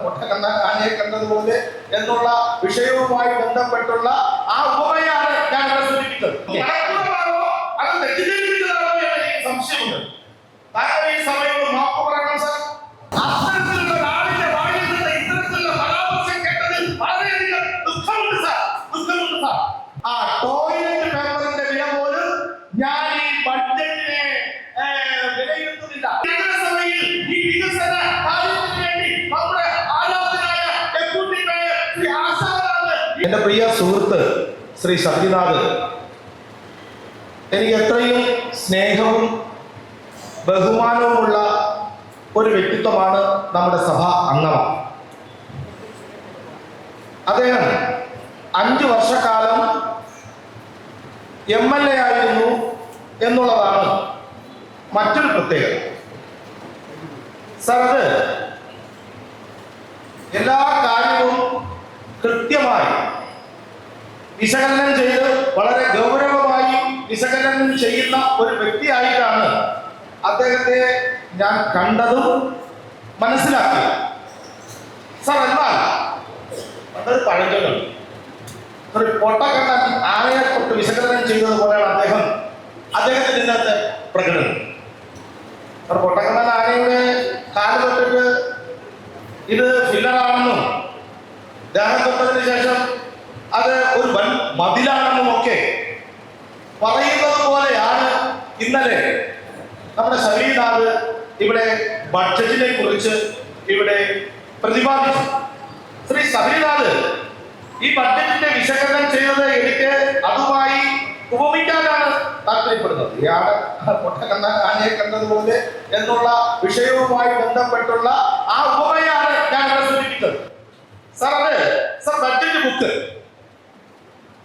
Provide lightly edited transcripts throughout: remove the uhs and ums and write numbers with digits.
പൊട്ടക്കണ്ണ ആനയെ കണ്ടതുപോലെ എന്നുള്ള വിഷയവുമായി ബന്ധപ്പെട്ടുള്ള ആ ഉപമയാണ് ഞാൻ ഇവിടെ സൂചിപ്പിച്ചത്. അത് തെറ്റിദ്ധരിപ്പിച്ചതാണോ എന്ന് എനിക്ക് സംശയമുണ്ട്. താങ്കൾ ഈ സമയത്ത് മാപ്പ് പറയണം സാർ. അത്തരത്തിലുള്ള ഒരാളിന്റെ വായിൽ നിന്ന് ഇത്തരത്തിലുള്ള പരാമർശം കേട്ടതിൽ വളരെയധികം ദുഃഖമുണ്ട് സാർ, ദുഃഖമുണ്ട് സാർ. ആ ടോയ്ലറ്റ് പേപ്പറിന്റെ വില പോലും ഞാൻ ഈ ബഡ്ജറ്റിനെ വിലയിരുത്തുന്നില്ല. ഈ വികസന കാര്യത്തിന് വേണ്ടി നമ്മുടെ ആരാധനായ ഡെപ്യൂട്ടി മേയർ ശ്രീ ആശാനാണ്. എന്റെ പ്രിയ സുഹൃത്ത് ശ്രീ ശബരിനാഥ് എനിക്ക് എത്രയും സ്നേഹവും ബഹുമാനവുമുള്ള ഒരു വ്യക്തിത്വമാണ് നമ്മുടെ സഭാ അംഗമാണ്. അദ്ദേഹം 5 വർഷക്കാലം MLA ആയിരുന്നു എന്നുള്ളതാണ് മറ്റൊരു പ്രത്യേകത. സാർ, അത് എല്ലാ കാര്യവും കൃത്യമായി വിശകലനം ചെയ്ത് വളരെ ഗൗരവമായി വിശകലനം ചെയ്യുന്ന ഒരു വ്യക്തിയായിട്ടാണ് അദ്ദേഹത്തെ ഞാൻ കണ്ടതും മനസ്സിലാക്കിയത്. സാർ, എന്നാൽ അതൊരു പഴഞ്ചൊല്ലുണ്ട്. ഒരു പൊട്ടക്കണ്ണൻ ആനയെ തൊട്ട് വിശകലനം ചെയ്തതുപോലെയാണ് അദ്ദേഹത്തിന്റെ ഇന്നത്തെ പ്രകടനം. ഒരു പൊട്ടക്കണ്ണൻ ആനയുടെ കാല് തൊട്ടിട്ട് ഇത് ഫില്ലറാണെന്നും ദേഹം തൊട്ടതിന് ശേഷം അത് ഒരു വൻ മതിലാണെന്നും ഒക്കെ പറയുന്നത് പോലെയാണ് ഇന്നലെ നമ്മുടെ ശബരിനാഥ് ഇവിടെ ബഡ്ജറ്റിനെ കുറിച്ച് ഇവിടെ പ്രതിപാദിച്ചു. ശ്രീ ശബരിനാഥ് ഈ ബഡ്ജറ്റിന്റെ വിശകലനം ചെയ്തത് എനിക്ക് അതുമായി ഉപമിക്കാനാണ് താല്പര്യപ്പെടുന്നത്. ഇയാള് പൊട്ടക്കണ്ണ ആനയെ കണ്ടതുപോലെ എന്നുള്ള വിഷയവുമായി ബന്ധപ്പെട്ടുള്ള ആ ഉപമയാണ് ഞാൻ ഇവിടെ സൂചിപ്പിച്ചത്. Sir, sir budget book,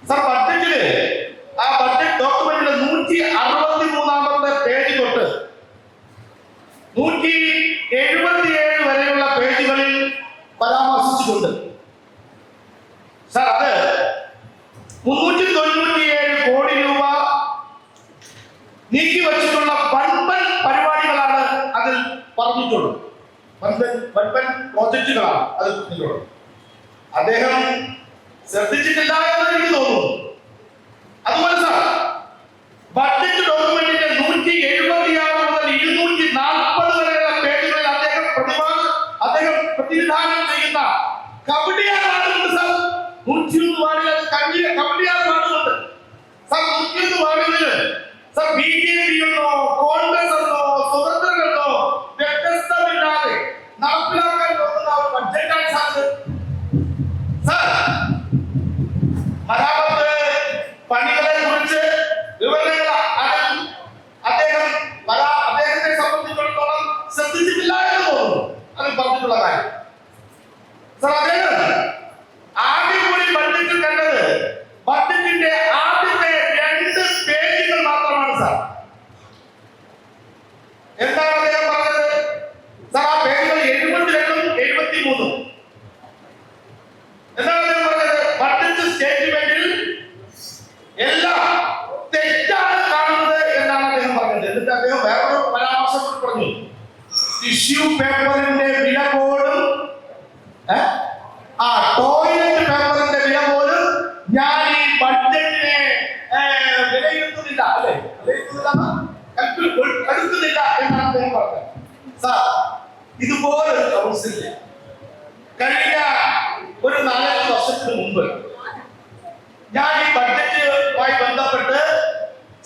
sir ബഡ്ജറ്റില് ആ ബഡ്ജറ്റ് ഡോക്യുമെന്റിലെ 163-ാമത്തെ പേജ് തൊട്ട് 177 വരെയുള്ള പേജുകളിൽ പരാമർശിച്ചിട്ടുണ്ട്. സാർ, അത് 397 കോടി രൂപ നീക്കിവച്ചിട്ടുള്ള വൻപൻ പരിപാടികളാണ് അതിൽ പറഞ്ഞിട്ടുള്ളത്. വൻപൻ പ്രോജക്റ്റുകളാണ് അതിൽ പറഞ്ഞിട്ടുള്ളത്. അദ്ദേഹം ശ്രദ്ധിച്ചിട്ടില്ല എന്ന് എനിക്ക് തോന്നുന്നു. അതുപോലെ സാർ, ബഡ്ജറ്റ് ഡോക്യുമെന്റിന്റെ 176 മുതൽ 240 വരെയുള്ള പേജുകളിൽ അദ്ദേഹം പ്രതിനിധാനം ചെയ്യുന്ന കബഡിയാണ് വാർഡുണ്ട് സാർ. 101 വാർഡിൽ കബഡിയാണ് വാർഡുണ്ട് സാർ. 101 വാർഡുകളിൽ സാർ BJP എന്നോ കോൺഗ്രസ് എന്നോ സ്വതന്ത്രരെന്നോ വ്യത്യസ്തമില്ലാതെ നടപ്പിലാക്കാൻ പോകുന്ന ഒരു ബഡ്ജറ്റാണ് സാർ. സാർ, മരാമത്ത് പണികളെ കുറിച്ച് വിവരങ്ങൾ അദ്ദേഹത്തെ സംബന്ധിച്ചിടത്തോളം ശ്രദ്ധിച്ചിട്ടില്ല എന്ന് തോന്നുന്നു. അതിൽ പറഞ്ഞിട്ടുള്ള കാര്യം സാർ, അദ്ദേഹം ആദ്യം കൂടി ബഡ്ജറ്റിൽ കണ്ടത് ബഡ്ജറ്റിന്റെ ആദ്യത്തെ 2 പേജുകൾ മാത്രമാണ് സാർ. എന്താണ് അദ്ദേഹം പറഞ്ഞത് സാർ? ആ പേജുകൾ 72-ഉം 73-ഉം. എന്താണ് അദ്ദേഹം പറഞ്ഞത്? ബഡ്ജറ്റ് സ്റ്റേറ്റ്മെന്റിൽ എല്ലാം തെറ്റാണ് കാണുന്നത് എന്നാണ് അദ്ദേഹം പറഞ്ഞത്. എന്നിട്ട് അദ്ദേഹം വേറൊരു പരാമർശം പറഞ്ഞു. ടിഷ്യൂ പേപ്പറിന്റെ വില പോലും ടോയ്ലറ്റ് പേപ്പറിന്റെ വില പോലും ഞാൻ ഈ ബഡ്ജറ്റിനെ വിലയിരുത്തുന്നില്ല, അല്ലെ എടുക്കുന്നില്ല എന്നാണ് അദ്ദേഹം പറഞ്ഞത്. സാർ, ഇതുപോലൊരു കൗൺസിലില്ല. കഴിഞ്ഞ ഒരു 4 വർഷത്തിന് മുമ്പ് ഞാൻ ഈ ബഡ്ജറ്റുമായി ബന്ധപ്പെട്ട്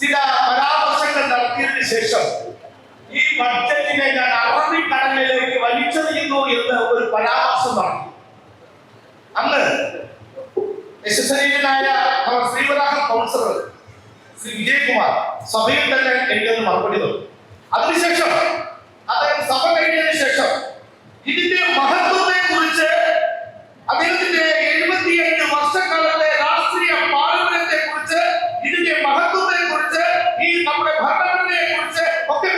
ചില പരാമർശങ്ങൾ നടത്തിയതിനു ശേഷം ഈ ബഡ്ജറ്റിനെ ഞാൻ അറബിക്കടലിലേക്ക് വലിച്ചെറിയുന്നു എന്ന് ഒരു പരാമർശം നടത്തി. അന്ന് യശസ്വരീയനായ ശ്രീവരാഹ കൗൺസിലർ ശ്രീ വിജയകുമാർ സഭയിൽ തന്നെ എനിക്കൊന്ന് മറുപടി തന്നു. അതിനുശേഷം അദ്ദേഹം സഭ കഴിഞ്ഞതിന് ശേഷം ഇതിന്റെ മഹത്വത്തെ കുറിച്ച് അദ്ദേഹത്തിന്റെ 75 വർഷക്കാലത്തെ രാഷ്ട്രീയ പാരമ്പര്യത്തെ കുറിച്ച്, ഇതിന്റെ മഹത്വത്തെ കുറിച്ച്, ഈ നമ്മുടെ ഭരണഘടനയെ കുറിച്ച് ഒക്കെ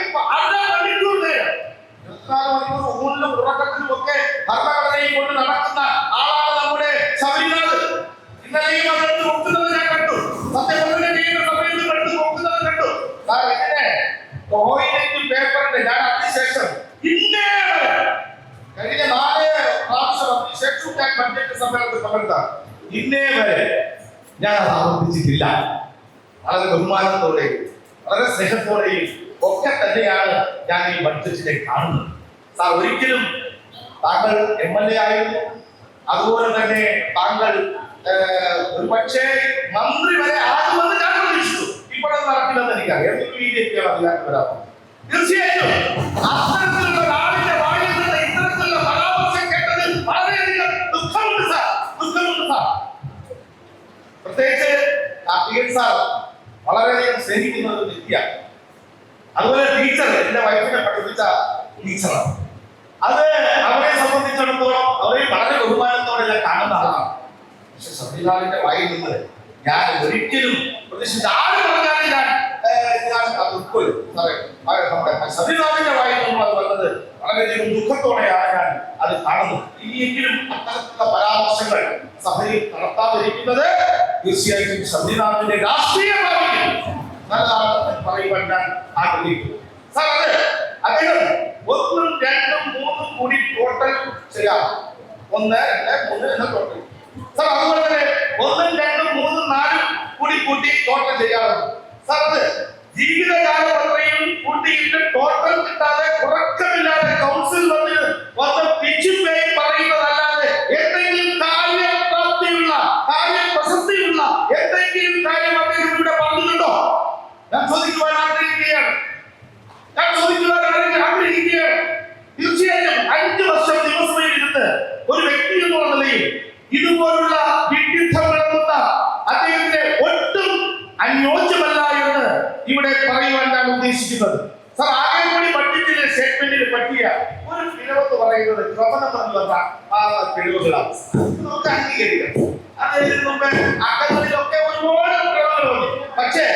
ഊണിലും ഉറക്കത്തിലും ഒക്കെ ഭരണഘടനയും കൊണ്ട് നടക്കുന്ന ആളാണ് നമ്മുടെ ശബരിനാഥ്. ഇന്നലെയും അതെടുത്ത് നോക്കുന്നത് ഞാൻ കണ്ടു. സത്യപ്രതിജ്ഞ സമയത്ത് എടുത്ത് നോക്കുന്നത് കണ്ടു. ഇങ്ങനെ ടോയ്ലറ്റ് പേപ്പറിന്റെ ഞാൻ അതിനുശേഷം കഴിഞ്ഞ 4 ശേഷവും ഞാൻ ബഡ്ജറ്റ് സമ്മേളനത്തിൽ പങ്കെടുത്ത ഇന്നേ വരെ ഞാൻ അത് ആവർത്തിച്ചിട്ടില്ല. വളരെ ബഹുമാനത്തോടെയും വളരെ സ്നേഹത്തോടെയും ഒക്കെ തന്നെയാണ് ഞാൻ ഈ ബഡ്ജറ്റിനെ കാണുന്നത്. സാർ, ഒരിക്കലും താങ്കൾ MLA ആയിരുന്നു, അതുപോലെ തന്നെ താങ്കൾ ഒരുപക്ഷെ മന്ത്രി വരെ ആകുമെന്ന് ഞാൻ പ്രതീക്ഷിച്ചു. ഇപ്പോഴൊന്നും നടക്കില്ലെന്ന് എനിക്കറിയാം. BJP-യാണ് അധികാരത്തിൽ വരാം. തീർച്ചയായിട്ടും അത്തരത്തിലുള്ള ഒരാളിന്റെ വായിൽ നിന്ന് ഇത്തരത്തിലുള്ള പരാമർശം കേട്ടതിൽ വളരെയധികം ദുഃഖമുണ്ട് സാർ. പ്രത്യേകിച്ച് PN സാർ വളരെയധികം സ്നേഹിക്കുന്ന ഒരു വ്യക്തിയാണ്. അതുപോലെ ടീച്ചർ, എന്റെ വൈഫിനെ പഠിപ്പിച്ച ടീച്ചറാണ്. അത് അവരെ സംബന്ധിച്ചിടത്തോളം അവരെ വളരെ ബഹുമാനത്തോടെ ഞാൻ കാണുന്ന ആളാണ്. പക്ഷെ സംവിധാനത്തിന്റെ വായിൽ നിന്ന് ഞാൻ ഒരിക്കലും പ്രതീക്ഷിച്ച ആര് പറഞ്ഞാലും ഞാൻ ഉൾക്കൊള്ളും. നമ്മുടെ സംവിധാനത്തിന്റെ വായിൽ നിന്നും അത് വന്നത് വളരെയധികം ദുഃഖത്തോടെയാണ് ഞാൻ അത് കാണുന്നത്. ഇനിയെങ്കിലും അത്തരത്തിലുള്ള പരാമർശങ്ങൾ സഭയിൽ നടത്താതിരിക്കുന്നത് തീർച്ചയായിട്ടും സംവിധാനത്തിന്റെ രാഷ്ട്രീയ ഭാവിയിൽ നല്ലതാണെന്ന് പറയുവാൻ ഞാൻ ആഗ്രഹിക്കുന്നു. സാർ, അദ്ദേഹം 1, 2, 3 കൂടി ടോട്ടൽ ചെയ്യാം. 1, 2, 3 എന്ന ടോട്ടൽ. സാർ, അതുപോലെ തന്നെ 1, 2, 3, 4 കൂടി കൂട്ടി ടോട്ടൽ ചെയ്യാറുണ്ട്. സാർ, അത് ജീവിതകാലം അത്രയും കൂട്ടിയിട്ട് ടോട്ടൽ കിട്ടാതെ ഉറക്കമില്ലാതെ കൗൺസിൽ വന്ന് പിച്ചുപേ പറയുന്നതല്ലാതെ എന്തെങ്കിലും കാര്യപ്രാപ്തിയുള്ള കാര്യപ്രസക്തിയുള്ള എന്തെങ്കിലും കാര്യം അദ്ദേഹം ഇവിടെ പറഞ്ഞിട്ടുണ്ടോ? ഞാൻ ചോദിക്കുവാൻ ആഗ്രഹിക്കുകയാണ്. തീർച്ചയായും 5 വർഷം നിയമസഭയിൽ ഇരുന്ന് ഒരു വ്യക്തി എന്നുള്ള നിലയിൽ ഇതുപോലുള്ള വിഡ്ഢിത്തം നടത്തുന്ന അദ്ദേഹത്തിന് ഒട്ടും അനുയോജ്യമല്ല എന്ന് ഇവിടെ പറയുവാൻ ഞാൻ ഉദ്ദേശിക്കുന്നത്. സാർ, ആകെക്കൂടി ബഡ്ജറ്റിലെ സ്റ്റേറ്റ്മെന്റിൽ പറ്റിയ ഒരു പിഴവെന്ന് പറയുന്നത് ക്രമണം എന്ന് പറഞ്ഞ പിഴവുകളാണ്. നമുക്ക് അംഗീകരിക്കാം. അതിന് മുമ്പ് അക്കങ്ങളിലൊക്കെ ഒരുപാട് പിഴവുകളുണ്ട്. പക്ഷേ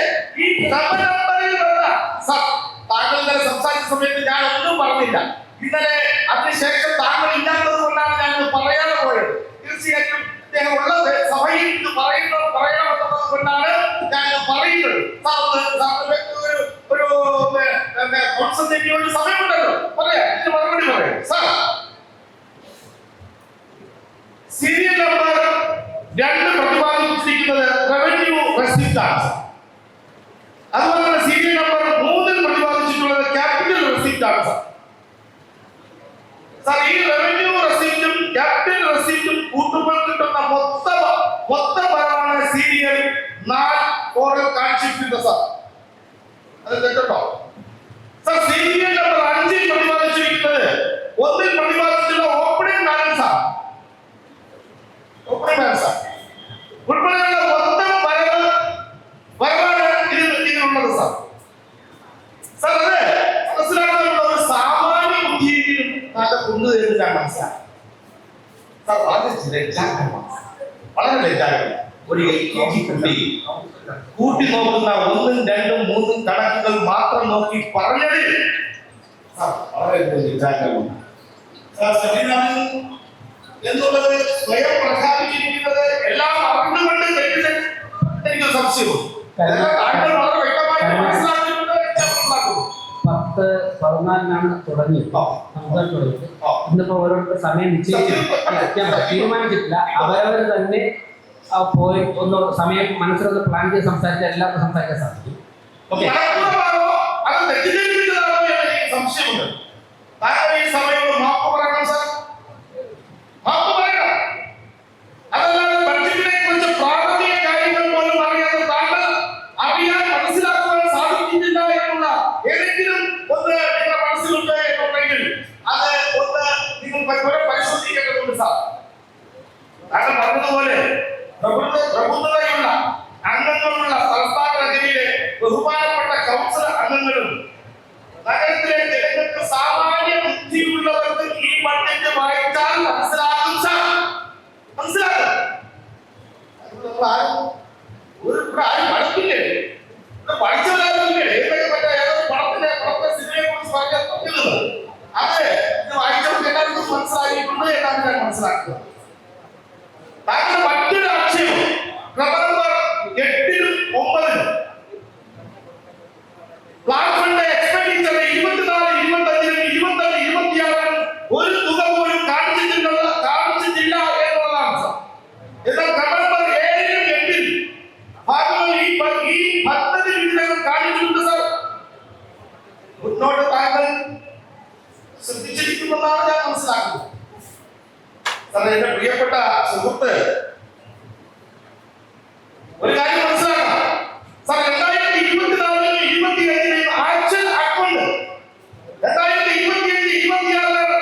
ഈ ക്രമനമ്പറിൽ വന്ന സാർ, താങ്കൾ ഇന്നലെ സംസാരിച്ച സമയത്ത് ഞാൻ ഒന്നും പറഞ്ഞില്ല. ഇന്നലെ അതിനുശേഷം താങ്കൾ ഇല്ലാത്തത് കൊണ്ടാണ് ഞാൻ പറയാതെ പോയത്. തീർച്ചയായിട്ടും അദ്ദേഹം ഉള്ള സഭയിൽ ഇത് പറയണമെന്നുള്ളത് കൊണ്ടാണ് ഞാൻ പറയുന്നത്. ഒരു കോൺസെൻട്രേറ്റ് വേണ്ടി സമയമുണ്ടല്ലോ, പറയാം. ഇതിന് മറുപടി പറയാം. സാർ, സീരിയൽ നമ്പർ 2 പ്രതിപാദിച്ചിരിക്കുന്നത് റവന്യൂ റെസിപ്റ്റ് ആണ്. അതുപോലെ തന്നെ സീരിയൽ നമ്പർ 3 പ്രതിപാദിച്ചിട്ടുള്ളത് ക്യാപിറ്റൽ റെസിപ്റ്റ് ആണ്. സാർ, ഈ റവന്യൂ റെസിപ്റ്റും ക്യാപിറ്റൽ റെസിപ്റ്റും കൂട്ടുമ്പോൾ കിട്ടുന്ന മൊത്തമാണ് സീരിയൽ 4 കാണിച്ചിട്ടുണ്ട്. സാർ, അത് തെറ്റുണ്ടോ? സാർ, സീരിയൽ നമ്പർ 5 പ്രതിപാദിച്ചിരിക്കുന്നത് 1 പ്രതിപാദിച്ചിട്ടുള്ള ഓപ്പണിംഗ് ബാലൻസ് ആണ്. ഓപ്പണിംഗ് ബാലൻസ് ഉൾപ്പെടെയുള്ള മൊത്തം വരവാണ് ഇതിനുള്ളത്. സാർ, സാർ, അത് മനസ്സിലാക്കാനുള്ള ഒരു സാമാന്യ ബുദ്ധിയെങ്കിലും നല്ല ഉണ്ട് എന്ന് ഞാൻ മനസ്സിലാക്കി. സാർ, വളരെ ലജ്ജാകരം ഒരു LKG കുട്ടി കൂട്ടി നോക്കുന്ന 1, 2, 3 കണക്കുകൾ മാത്രം നോക്കി പറഞ്ഞതിൽ വളരെ ലജ്ജാകരമാണ്. സംവിധാനം എന്നുള്ളത് സ്വയം പ്രഖ്യാപിച്ചിരിക്കുന്നത് എല്ലാം അറിഞ്ഞുകൊണ്ട് എനിക്ക് സംശയമുണ്ട്. 10-14 തുടങ്ങിയിട്ട് ഇന്നിപ്പോ ഓരോരുത്തർ സമയം തീരുമാനിച്ചിട്ടില്ല. അവരവർ തന്നെ പോയി ഒന്ന് സമയം മനസ്സിലൊന്ന് പ്ലാൻ ചെയ്ത് സംസാരിച്ചാൽ എല്ലാവർക്കും സംസാരിക്കാൻ സാധിക്കും. സംശയമുണ്ട്. താങ്കൾ ഈ സമയം മാപ്പ് പറയണം. സാർ, മാപ്പ് പറയണം. അതല്ലാതെ ബഡ്ജറ്റിനെ കുറിച്ച് പ്രാഥമിക കാര്യങ്ങൾ പോലും അറിയാതെ താങ്കൾ അറിയാൻ മനസ്സിലാക്കുവാൻ സാധിക്കുന്നില്ല എന്നുള്ള ഏതെങ്കിലും ഒന്ന് നിങ്ങളുടെ മനസ്സിലുണ്ട് എന്നുണ്ടെങ്കിൽ അത് ഒന്ന് നിങ്ങൾ പരിശോധിക്കേണ്ടതുണ്ട്. സാർ, താങ്കൾ പറഞ്ഞതുപോലെ പ്രബുദ്ധതയുള്ള അംഗങ്ങളുള്ള സംസ്ഥാന രചനയിലെ ബഹുമാനപ്പെട്ട കൗൺസിൽ അംഗങ്ങളും നഗരത്തിലെ ജനങ്ങൾക്ക് സാമാന്യ ബുദ്ധിയുള്ളവർക്ക് ഈ ബഡ്ജറ്റ് വായിച്ചാൽ മനസ്സിലാക്കും. സാർ, മനസ്സിലാക്കും. ആരും പഠിക്കില്ലേ? പഠിച്ചവരാറില്ലേ? പടത്തെ സിനിമയെ കുറിച്ച് പറഞ്ഞത് അത് ഇത് വായിച്ചവർക്ക് എല്ലാവർക്കും മനസ്സിലാക്കിയിട്ടുണ്ട് എന്നാണ് ഞാൻ മനസ്സിലാക്കുക. താങ്കളുടെ മറ്റൊരു ആക്ഷേപം നവംബർ 8-നും 9-നും പ്ലാറ്റ്ഫോമിന്റെ എക്സ്പെൻഡിച്ചർ 24, 25, 26 ഒരു തുക പോലും കാണിച്ചിട്ടില്ല സാറേ, എന്റെ പ്രിയപ്പെട്ട സുഹൃത്ത്, ഒരു കാര്യം മനസ്സിലാക്കണം സാർ. 2024-25 ആക്ഷൻ അക്കൗണ്ട് 2025-26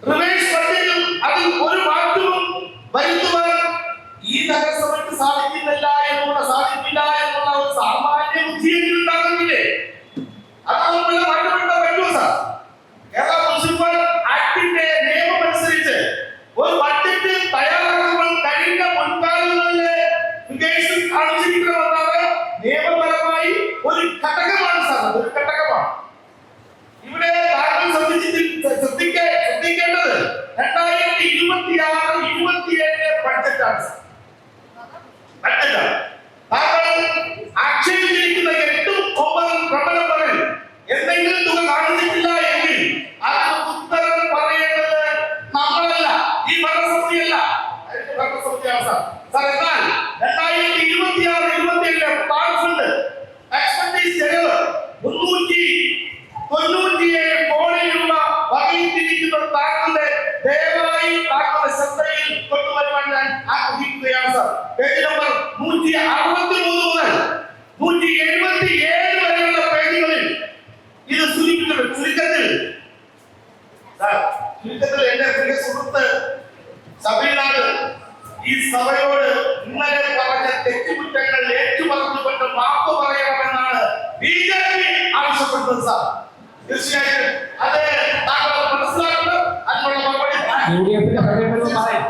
റിവേഴ്സ് ബഡ്ജറ്റിൽ അതിൽ ഒരു മാറ്റവും വരുത്തുവാൻ ഈ നഗരസഭയ്ക്ക് സാധിക്കില്ല എന്നുള്ള ഒരു സാമാന്യ ബുദ്ധിയെങ്കിലും ഉണ്ടാകുന്നില്ലേ? അതാണ് നമ്മൾ മാറ്റപ്പെട്ട പറ്റുമോ സാർ? കേരള മുനിസിപ്പൽ ആക്ടിന്റെ നിയമമനുസരിച്ച് ഒരു ബഡ്ജറ്റ് തയ്യാറാക്കുമ്പോൾ കഴിഞ്ഞ മുൻകാലങ്ങളിലെ ഫിഗേഴ്സ് കാണിച്ചിരിക്കണമെന്നാണ് നിയമപരമായി ഒരു ഘടകമാണ് സാർ, ഒരു ഘടകമാണ്. ഇവിടെ താങ്കൾ ശ്രദ്ധിക്കേണ്ടത് 2026-27 ബഡ്ജറ്റാണ് സാർ. ബഡ്ജറ്റാണ്. താങ്കൾ ആക്ഷേപിച്ചിരിക്കുന്ന 8-9 പ്രബലങ്ങളിൽ എന്തെങ്കിലും തുക കാണിച്ചിട്ടില്ല എങ്കിൽ അതിന് ഉത്തരം പറയേണ്ടത് നമ്മളല്ല, ഈ ഭരണസമിതിയല്ല, ഭരണസമിതിയാണ് സാർ. സാർ, എന്നാൽ 2026-27 പ്ലാൻ ഫണ്ട് എക്സ്പെൻഡിച്ചർ ചെലവ് 397 കോടി രൂപ വകയിരുത്തിയിരിക്കുന്ന താങ്കളുടെ ദയവായി താങ്കളുടെ ശ്രദ്ധയിൽ കൊണ്ടുവരുവാൻ ഞാൻ ആഗ്രഹിക്കുകയാണ് സാർ. പേജ് നമ്പർ 163 മുതൽ 177 വരെയുള്ള പേജുകളിൽ ഇത് സൂചിപ്പിച്ചിട്ടുണ്ട്. ചുരുക്കത്തിൽ എന്റെ പ്രിയ സുഹൃത്ത് സഭയിലാണ് ഈ സഭയോട് ഇന്നലെ പറഞ്ഞ തെറ്റുകുറ്റങ്ങൾ ഏറ്റുപറഞ്ഞുകൊണ്ട് മാപ്പ് പറയണമെന്നാണ് BJP ആവശ്യപ്പെട്ടത് സാർ. തീർച്ചയായും അത് താങ്കൾ മനസ്സിലാക്കണം. അതിനുള്ള മറുപടി UDF-ന്റെ പ്രകടനം പറയാം.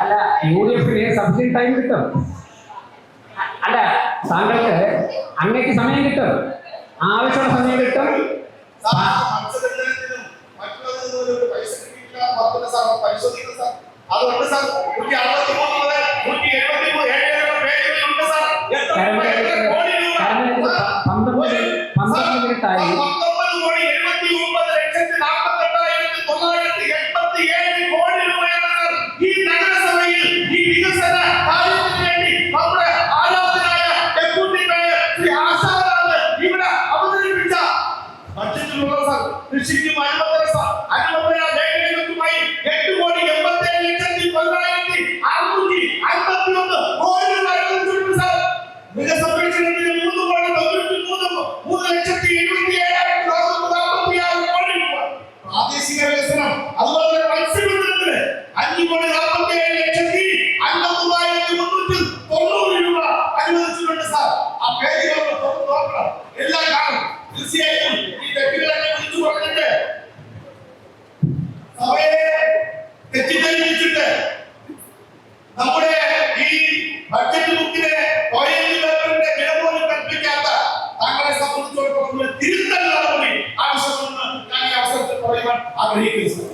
അല്ല, UDF-ന് സബ്സിഡി ടൈം കിട്ടും. അല്ല, താങ്കൾക്ക് അങ്ങേക്ക് സമയം കിട്ടും, ആവശ്യമുള്ള സമയം കിട്ടും. പരിശോധിക്കുന്നത് സാർ, അതുകൊണ്ട് സാർ 163 മുതൽ 173 പേജുകളുണ്ട് സാർ. 12 മിനിറ്റായി. 19,79,48,987 കോടി രൂപയാണ് സാർ ഈ നഗരസഭയിൽ ഈ വികസന കാര്യത്തിന് വേണ്ടി നമ്മുടെ ആരാധനായ ഡെപ്യൂട്ടി മേയർ ശ്രീ ആശാനാണ് ഇവിടെ അവതരിപ്പിച്ച ബഡ്ജറ്റിലുള്ള സാർ. കൃഷിക്കും അനുബന്ധ മേഖലകൾക്കുമായി 8,87,11,651 കോടി രൂപ അനുവദിച്ചിട്ടുണ്ട് സാർ. വികസനത്തിന് 3,77,46 കോടി രൂപ. പ്രാദേശിക വികസനം, അതുപോലെ തന്നെ മത്സ്യബന്ധനത്തിന് 5,47,53,390 രൂപ അനുവദിച്ചിട്ടുണ്ട് സാർ. ആ പേജുകൾ നോക്കണം, എല്ലാം കാണും. തീർച്ചയായും ഈ തെറ്റുകളെ കുറിച്ച് പറഞ്ഞിട്ട് സഭയെ തെറ്റിദ്ധരിപ്പിച്ചിട്ട് നമ്മുടെ ഈ ബഡ്ജറ്റ് ബുക്കിനെ പേപ്പറിന്റെ വില പോലും കൽപ്പിക്കാത്ത താങ്കളെ സംബന്ധിച്ചിടത്തോളം തിരുത്തൽ നടപടി ആവശ്യമെന്ന് ഞാൻ ഈ അവസരത്തിൽ പറയുവാൻ ആഗ്രഹിക്കുന്നു.